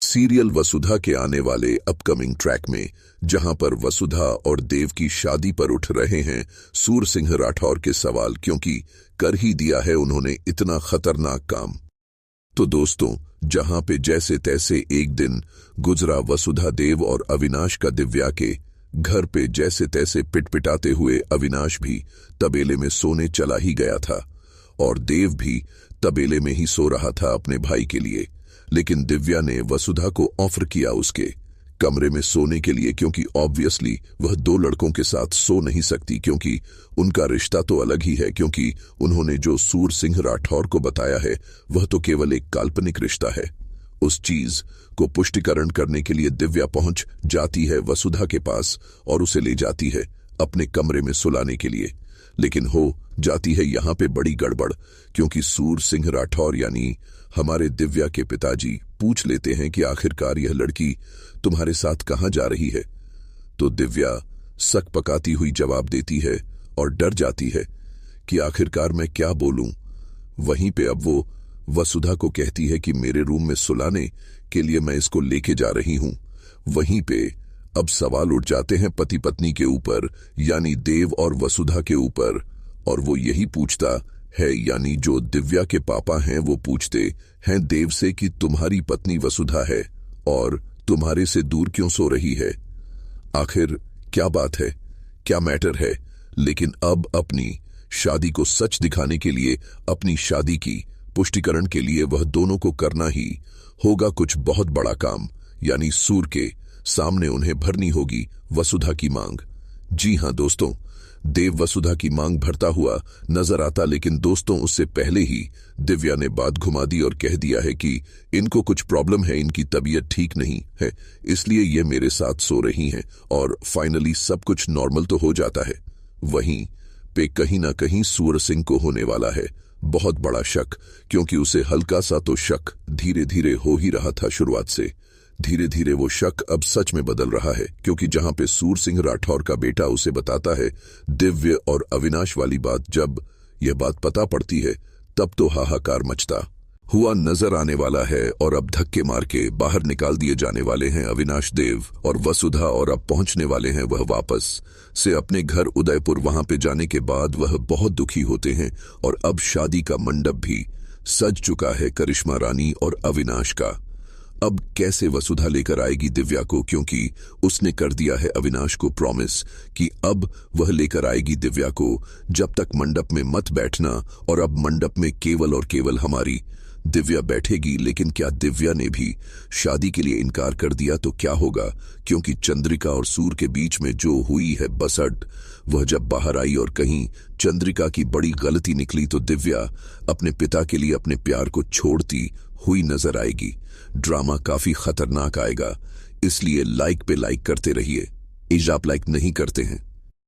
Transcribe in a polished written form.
Serial वसुधा के आने वाले अपकमिंग ट्रैक में जहां पर वसुधा और देव की शादी पर उठ रहे हैं सूर सिंह राठौर के सवाल, क्योंकि कर ही दिया है उन्होंने इतना खतरनाक काम। तो दोस्तों, जहां पे जैसे तैसे एक दिन गुजरा वसुधा, देव और अविनाश का दिव्या के घर पे जैसे तैसे पिटपिटाते हुए अविनाश भी तबेले में सोने चला ही गया था और देव भी तबेले में ही सो रहा था अपने भाई के लिए। लेकिन दिव्या ने वसुधा को ऑफर किया उसके कमरे में सोने के लिए, क्योंकि ऑब्वियसली वह दो लड़कों के साथ सो नहीं सकती, क्योंकि उनका रिश्ता तो अलग ही है। क्योंकि उन्होंने जो सूर सिंह राठौर को बताया है वह तो केवल एक काल्पनिक रिश्ता है। उस चीज को पुष्टिकरण करने के लिए दिव्या पहुंच जाती है वसुधा के पास और उसे ले जाती है अपने कमरे में सुलाने के लिए। लेकिन हो जाती है यहां पे बड़ी गड़बड़, क्योंकि सूर सिंह राठौर यानी हमारे दिव्या के पिताजी पूछ लेते हैं कि आखिरकार यह लड़की तुम्हारे साथ कहां जा रही है। तो दिव्या सक पकाती हुई जवाब देती है और डर जाती है कि आखिरकार मैं क्या बोलूं। वहीं पे अब वो वसुधा को कहती है कि मेरे रूम में सुलाने के लिए मैं इसको लेके जा रही हूं। वहीं पे अब सवाल उठ जाते हैं पति पत्नी के ऊपर, यानी देव और वसुधा के ऊपर, और वो यही पूछता है, यानी जो दिव्या के पापा हैं वो पूछते हैं देव से कि तुम्हारी पत्नी वसुधा है और तुम्हारे से दूर क्यों सो रही है, आखिर क्या बात है, क्या मैटर है। लेकिन अब अपनी शादी को सच दिखाने के लिए, अपनी शादी की पुष्टिकरण के लिए वह दोनों को करना ही होगा कुछ बहुत बड़ा काम, यानी सूर के सामने उन्हें भरनी होगी वसुधा की मांग। जी हां दोस्तों, देव वसुधा की मांग भरता हुआ नजर आता, लेकिन दोस्तों उससे पहले ही दिव्या ने बात घुमा दी और कह दिया है कि इनको कुछ प्रॉब्लम है, इनकी तबीयत ठीक नहीं है, इसलिए ये मेरे साथ सो रही हैं और फाइनली सब कुछ नॉर्मल तो हो जाता है। वहीं पे कहीं ना कहीं सूर सिंह को होने वाला है बहुत बड़ा शक, क्योंकि उसे हल्का सा तो शक धीरे धीरे हो ही रहा था शुरुआत से। धीरे धीरे वो शक अब सच में बदल रहा है, क्योंकि जहां पे सूर सिंह राठौर का बेटा उसे बताता है दिव्य और अविनाश वाली बात, जब यह बात पता पड़ती है तब तो हाहाकार मचता हुआ नजर आने वाला है। और अब धक्के मार के बाहर निकाल दिए जाने वाले हैं अविनाश, देव और वसुधा, और अब पहुंचने वाले हैं वह वापस से अपने घर उदयपुर। वहां पे जाने के बाद वह बहुत दुखी होते हैं और अब शादी का मंडप भी सज चुका है करिश्मा रानी और अविनाश का। अब कैसे वसुधा लेकर आएगी दिव्या को, क्योंकि उसने कर दिया है अविनाश को प्रॉमिस कि अब वह लेकर आएगी दिव्या को, जब तक मंडप में मत बैठना, और अब मंडप में केवल और केवल हमारी दिव्या बैठेगी। लेकिन क्या दिव्या ने भी शादी के लिए इनकार कर दिया तो क्या होगा, क्योंकि चंद्रिका और सूर के बीच में जो हुई है बसट, वह जब बाहर आई और कहीं चंद्रिका की बड़ी गलती निकली तो दिव्या अपने पिता के लिए अपने प्यार को छोड़ती हुई नजर आएगी। ड्रामा काफी खतरनाक आएगा, इसलिए लाइक पे लाइक करते रहिए। आप लाइक नहीं करते हैं